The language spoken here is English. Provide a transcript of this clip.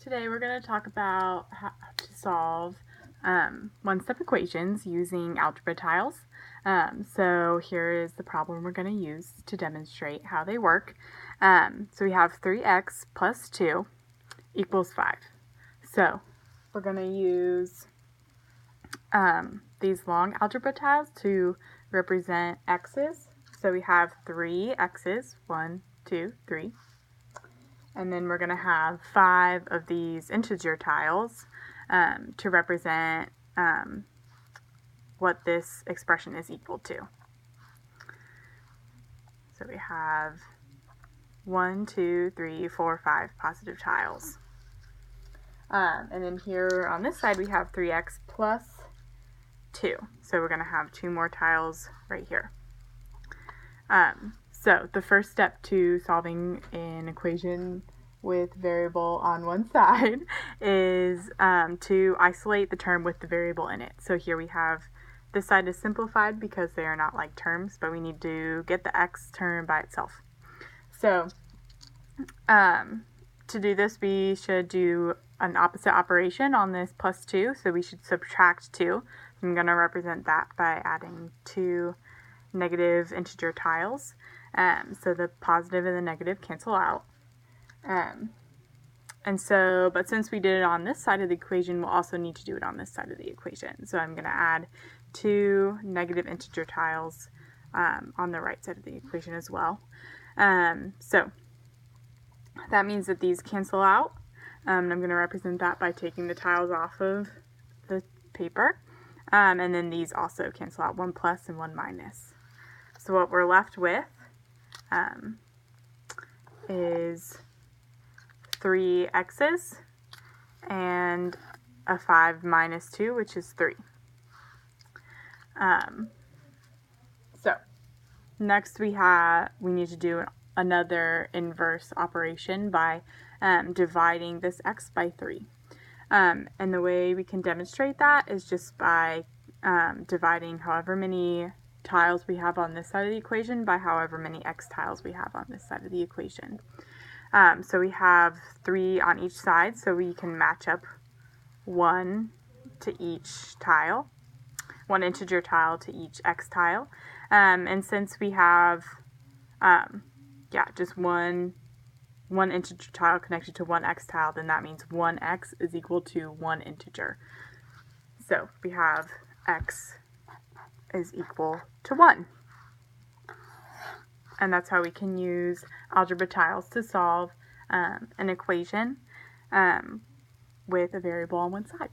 Today we're going to talk about how to solve one-step equations using algebra tiles. So here is the problem we're going to use to demonstrate how they work. So we have 3x plus 2 equals 5. So we're going to use these long algebra tiles to represent x's. So we have 3 x's, 1, 2, 3. And then we're going to have 5 of these integer tiles to represent what this expression is equal to. So we have 1, 2, 3, 4, 5 positive tiles. And then here on this side we have 3x plus 2. So we're going to have 2 more tiles right here. So the first step to solving an equation with variable on one side is to isolate the term with the variable in it. So here we have this side is simplified because they are not like terms, but we need to get the x term by itself. So to do this, we should do an opposite operation on this plus 2. So we should subtract 2. I'm going to represent that by adding 2 negative integer tiles. So the positive and the negative cancel out. But since we did it on this side of the equation, we'll also need to do it on this side of the equation. So I'm going to add 2 negative integer tiles on the right side of the equation as well. So that means that these cancel out. I'm going to represent that by taking the tiles off of the paper. And then these also cancel out, 1 plus and 1 minus. So what we're left with is 3 x's and a 5 minus 2, which is 3. So next we need to do another inverse operation by dividing this x by 3. And the way we can demonstrate that is just by dividing however many tiles we have on this side of the equation by however many x tiles we have on this side of the equation. So we have 3 on each side, so we can match up 1 to each tile, 1 integer tile to each x tile. And since we have just one integer tile connected to 1 x tile, then that means 1x is equal to 1 integer. So we have x is equal to 1. And that's how we can use algebra tiles to solve an equation with a variable on one side.